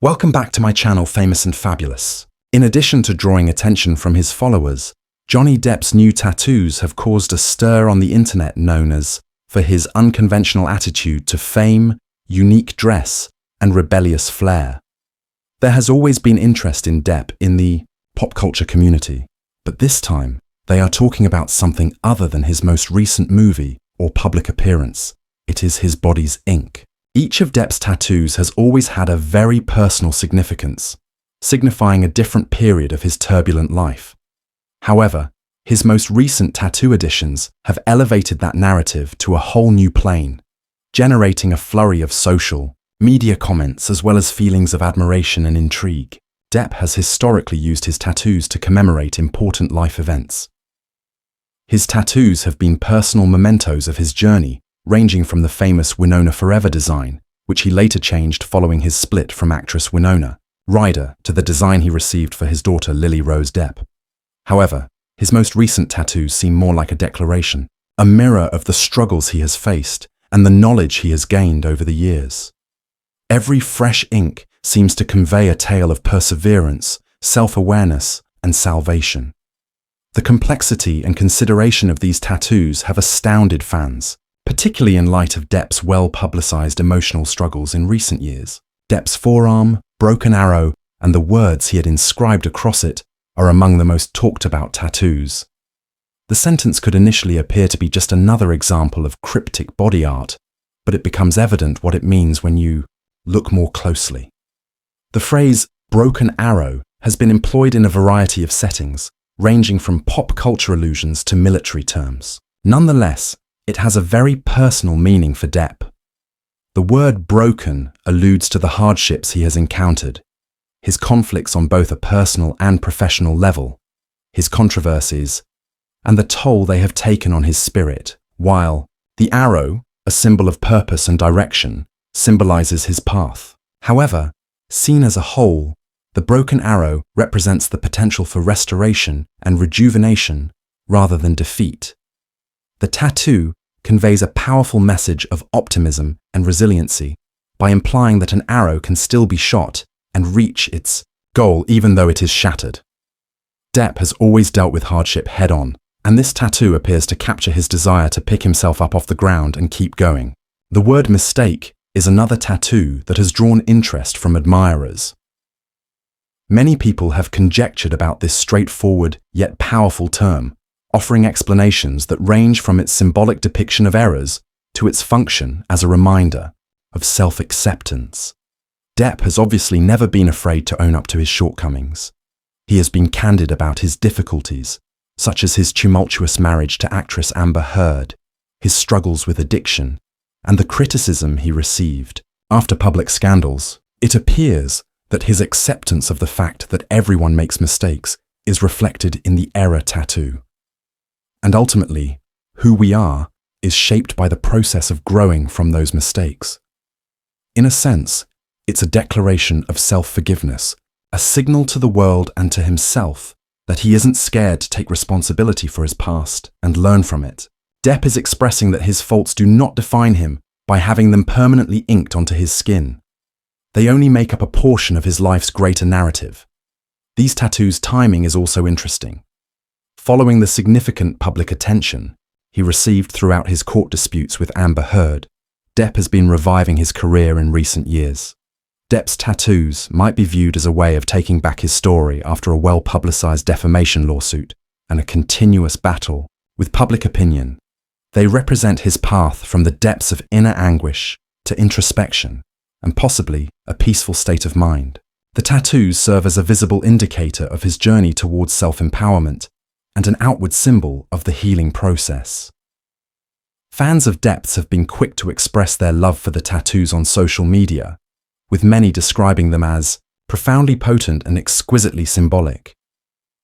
Welcome back to my channel, Famous and Fabulous. In addition to drawing attention from his followers, Johnny Depp's new tattoos have caused a stir on the internet known as for his unconventional attitude to fame, unique dress, and rebellious flair. There has always been interest in Depp in the pop culture community, but this time they are talking about something other than his most recent movie or public appearance. It is his body's ink. Each of Depp's tattoos has always had a very personal significance, signifying a different period of his turbulent life. However, his most recent tattoo additions have elevated that narrative to a whole new plane, generating a flurry of social media comments as well as feelings of admiration and intrigue. Depp has historically used his tattoos to commemorate important life events. His tattoos have been personal mementos of his journey, ranging from the famous Winona Forever design, which he later changed following his split from actress Winona Ryder, to the design he received for his daughter Lily Rose Depp. However, his most recent tattoos seem more like a declaration, a mirror of the struggles he has faced and the knowledge he has gained over the years. Every fresh ink seems to convey a tale of perseverance, self-awareness, and salvation. The complexity and consideration of these tattoos have astounded fans, particularly in light of Depp's well-publicized emotional struggles in recent years. Depp's forearm, broken arrow, and the words he had inscribed across it are among the most talked-about tattoos. The sentence could initially appear to be just another example of cryptic body art, but it becomes evident what it means when you look more closely. The phrase broken arrow has been employed in a variety of settings, ranging from pop culture allusions to military terms. Nonetheless, it has a very personal meaning for Depp. The word broken alludes to the hardships he has encountered, his conflicts on both a personal and professional level, his controversies, and the toll they have taken on his spirit, while the arrow, a symbol of purpose and direction, symbolizes his path. However, seen as a whole, the broken arrow represents the potential for restoration and rejuvenation rather than defeat. The tattoo conveys a powerful message of optimism and resiliency by implying that an arrow can still be shot and reach its goal even though it is shattered. Depp has always dealt with hardship head-on, and this tattoo appears to capture his desire to pick himself up off the ground and keep going. The word mistake is another tattoo that has drawn interest from admirers. Many people have conjectured about this straightforward yet powerful term, offering explanations that range from its symbolic depiction of errors to its function as a reminder of self-acceptance. Depp has obviously never been afraid to own up to his shortcomings. He has been candid about his difficulties, such as his tumultuous marriage to actress Amber Heard, his struggles with addiction, and the criticism he received. After public scandals, it appears that his acceptance of the fact that everyone makes mistakes is reflected in the error tattoo. And ultimately, who we are is shaped by the process of growing from those mistakes. In a sense, it's a declaration of self-forgiveness, a signal to the world and to himself that he isn't scared to take responsibility for his past and learn from it. Depp is expressing that his faults do not define him by having them permanently inked onto his skin. They only make up a portion of his life's greater narrative. These tattoos' timing is also interesting. Following the significant public attention he received throughout his court disputes with Amber Heard, Depp has been reviving his career in recent years. Depp's tattoos might be viewed as a way of taking back his story after a well-publicized defamation lawsuit and a continuous battle with public opinion. They represent his path from the depths of inner anguish to introspection and possibly a peaceful state of mind. The tattoos serve as a visible indicator of his journey towards self-empowerment and an outward symbol of the healing process. Fans of Depp's have been quick to express their love for the tattoos on social media, with many describing them as profoundly potent and exquisitely symbolic.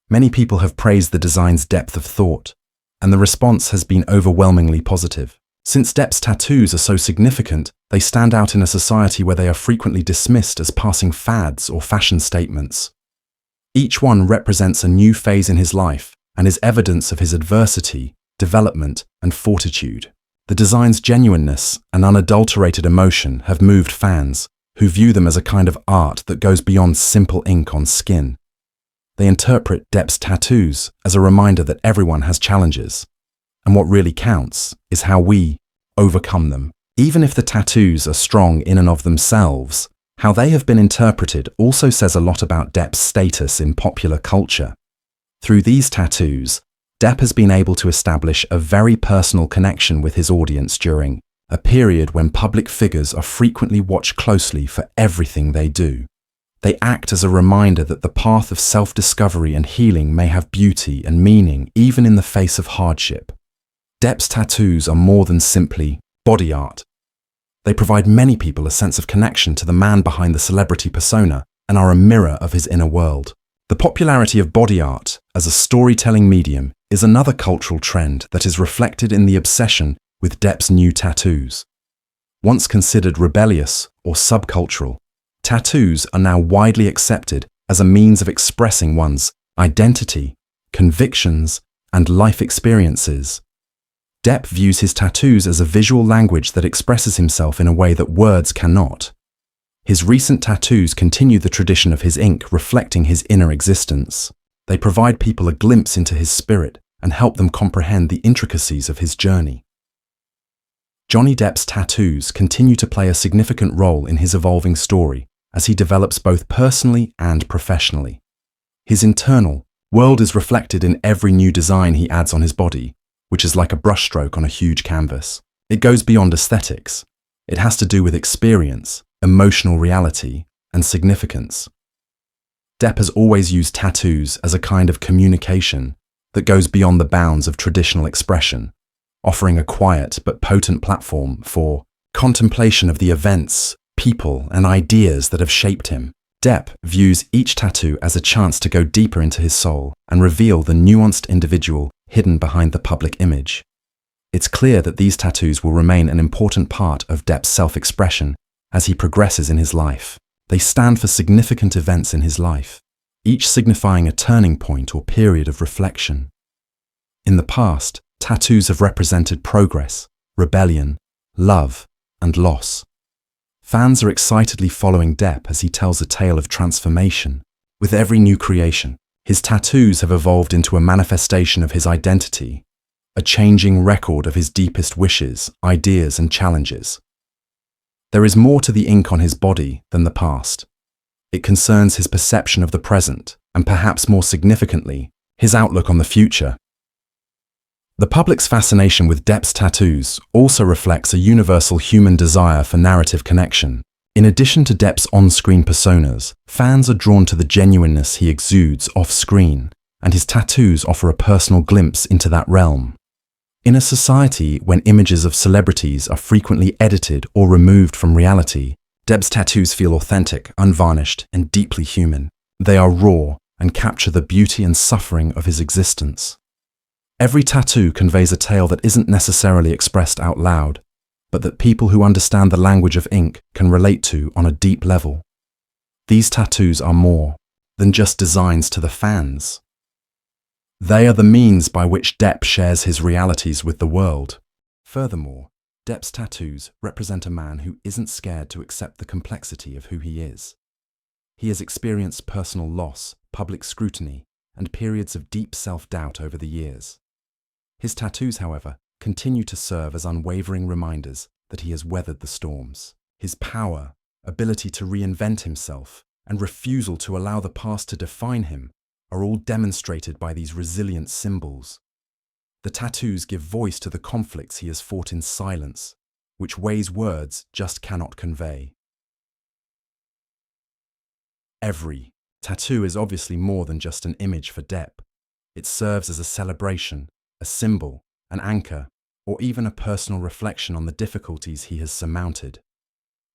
Many people have praised the design's depth of thought, and the response has been overwhelmingly positive. Since Depp's tattoos are so significant, they stand out in a society where they are frequently dismissed as passing fads or fashion statements. Each one represents a new phase in his life and is evidence of his adversity, development, and fortitude. The design's genuineness and unadulterated emotion have moved fans, who view them as a kind of art that goes beyond simple ink on skin. They interpret Depp's tattoos as a reminder that everyone has challenges, and what really counts is how we overcome them. Even if the tattoos are strong in and of themselves, how they have been interpreted also says a lot about Depp's status in popular culture. Through these tattoos, Depp has been able to establish a very personal connection with his audience during a period when public figures are frequently watched closely for everything they do. They act as a reminder that the path of self-discovery and healing may have beauty and meaning even in the face of hardship. Depp's tattoos are more than simply body art. They provide many people a sense of connection to the man behind the celebrity persona and are a mirror of his inner world. The popularity of body art as a storytelling medium is another cultural trend that is reflected in the obsession with Depp's new tattoos. Once considered rebellious or subcultural, tattoos are now widely accepted as a means of expressing one's identity, convictions, and life experiences. Depp views his tattoos as a visual language that expresses himself in a way that words cannot. His recent tattoos continue the tradition of his ink reflecting his inner existence. They provide people a glimpse into his spirit and help them comprehend the intricacies of his journey. Johnny Depp's tattoos continue to play a significant role in his evolving story as he develops both personally and professionally. His internal world is reflected in every new design he adds on his body, which is like a brushstroke on a huge canvas. It goes beyond aesthetics. It has to do with experience, emotional reality, and significance. Depp has always used tattoos as a kind of communication that goes beyond the bounds of traditional expression, offering a quiet but potent platform for contemplation of the events, people, and ideas that have shaped him. Depp views each tattoo as a chance to go deeper into his soul and reveal the nuanced individual hidden behind the public image. It's clear that these tattoos will remain an important part of Depp's self-expression as he progresses in his life. They stand for significant events in his life, each signifying a turning point or period of reflection. In the past, tattoos have represented progress, rebellion, love, and loss. Fans are excitedly following Depp as he tells a tale of transformation. With every new creation, his tattoos have evolved into a manifestation of his identity, a changing record of his deepest wishes, ideas, and challenges. There is more to the ink on his body than the past. It concerns his perception of the present, and perhaps more significantly, his outlook on the future. The public's fascination with Depp's tattoos also reflects a universal human desire for narrative connection. In addition to Depp's on-screen personas, fans are drawn to the genuineness he exudes off-screen, and his tattoos offer a personal glimpse into that realm. In a society when images of celebrities are frequently edited or removed from reality, Depp's tattoos feel authentic, unvarnished, and deeply human. They are raw and capture the beauty and suffering of his existence. Every tattoo conveys a tale that isn't necessarily expressed out loud, but that people who understand the language of ink can relate to on a deep level. These tattoos are more than just designs to the fans. They are the means by which Depp shares his realities with the world. Furthermore, Depp's tattoos represent a man who isn't scared to accept the complexity of who he is. He has experienced personal loss, public scrutiny, and periods of deep self-doubt over the years. His tattoos, however, continue to serve as unwavering reminders that he has weathered the storms. His power, ability to reinvent himself, and refusal to allow the past to define him are all demonstrated by these resilient symbols. The tattoos give voice to the conflicts he has fought in silence, which ways words just cannot convey. Every tattoo is obviously more than just an image for Depp. It serves as a celebration, a symbol, an anchor, or even a personal reflection on the difficulties he has surmounted.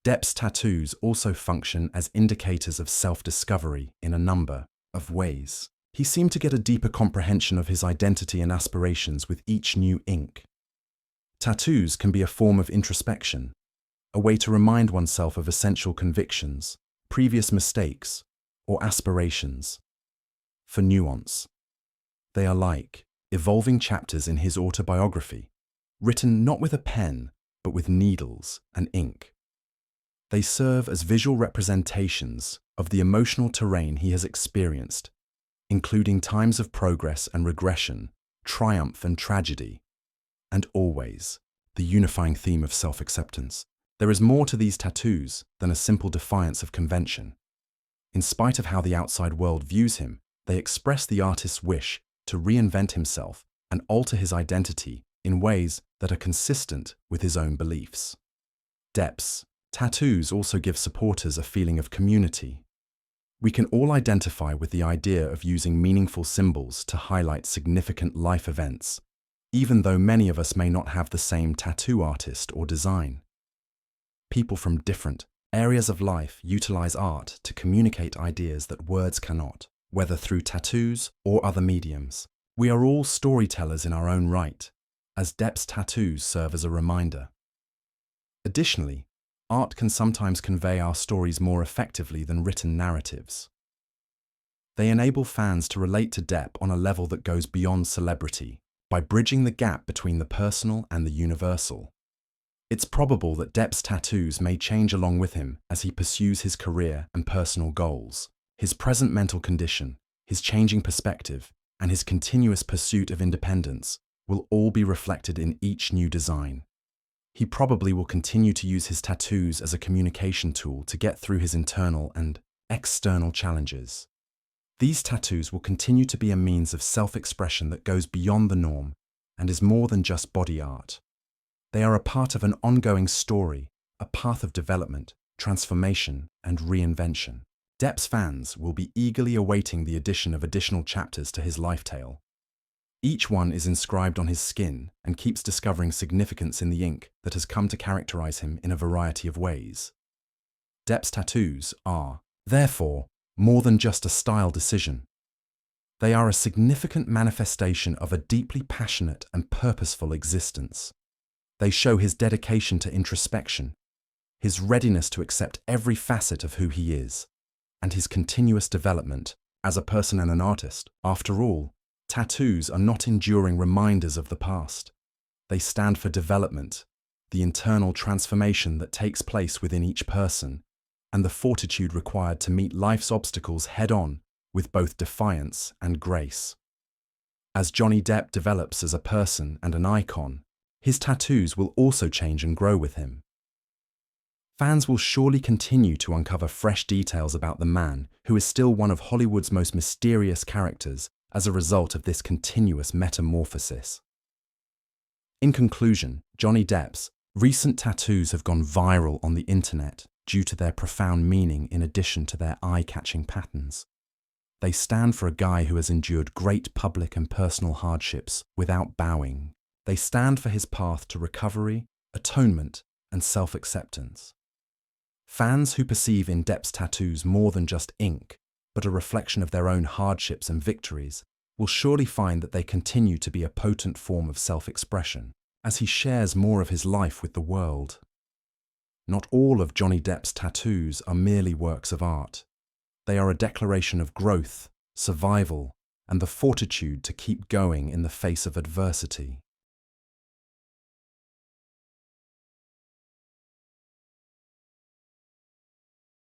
Depp's tattoos also function as indicators of self-discovery in a number of ways. He seemed to get a deeper comprehension of his identity and aspirations with each new ink. Tattoos can be a form of introspection, a way to remind oneself of essential convictions, previous mistakes, or aspirations. For nuance, they are like evolving chapters in his autobiography, written not with a pen, but with needles and ink. They serve as visual representations of the emotional terrain he has experienced, including times of progress and regression, triumph and tragedy, and always the unifying theme of self-acceptance. There is more to these tattoos than a simple defiance of convention. In spite of how the outside world views him, they express the artist's wish to reinvent himself and alter his identity in ways that are consistent with his own beliefs. Depp's tattoos also give supporters a feeling of community. We can all identify with the idea of using meaningful symbols to highlight significant life events, even though many of us may not have the same tattoo artist or design. People from different areas of life utilize art to communicate ideas that words cannot, whether through tattoos or other mediums. We are all storytellers in our own right, as Depp's tattoos serve as a reminder. Additionally, art can sometimes convey our stories more effectively than written narratives. They enable fans to relate to Depp on a level that goes beyond celebrity, by bridging the gap between the personal and the universal. It's probable that Depp's tattoos may change along with him as he pursues his career and personal goals. His present mental condition, his changing perspective, and his continuous pursuit of independence will all be reflected in each new design. He probably will continue to use his tattoos as a communication tool to get through his internal and external challenges. These tattoos will continue to be a means of self-expression that goes beyond the norm and is more than just body art. They are a part of an ongoing story, a path of development, transformation, and reinvention. Depp's fans will be eagerly awaiting the addition of additional chapters to his life tale. Each one is inscribed on his skin and keeps discovering significance in the ink that has come to characterize him in a variety of ways. Depp's tattoos are, therefore, more than just a style decision. They are a significant manifestation of a deeply passionate and purposeful existence. They show his dedication to introspection, his readiness to accept every facet of who he is, and his continuous development as a person and an artist. After all, tattoos are not enduring reminders of the past. They stand for development, the internal transformation that takes place within each person, and the fortitude required to meet life's obstacles head-on with both defiance and grace. As Johnny Depp develops as a person and an icon, his tattoos will also change and grow with him. Fans will surely continue to uncover fresh details about the man who is still one of Hollywood's most mysterious characters as a result of this continuous metamorphosis. In conclusion, Johnny Depp's recent tattoos have gone viral on the internet due to their profound meaning in addition to their eye-catching patterns. They stand for a guy who has endured great public and personal hardships without bowing. They stand for his path to recovery, atonement, and self-acceptance. Fans who perceive in Depp's tattoos more than just ink, but a reflection of their own hardships and victories, will surely find that they continue to be a potent form of self-expression as he shares more of his life with the world. Not all of Johnny Depp's tattoos are merely works of art. They are a declaration of growth, survival, and the fortitude to keep going in the face of adversity.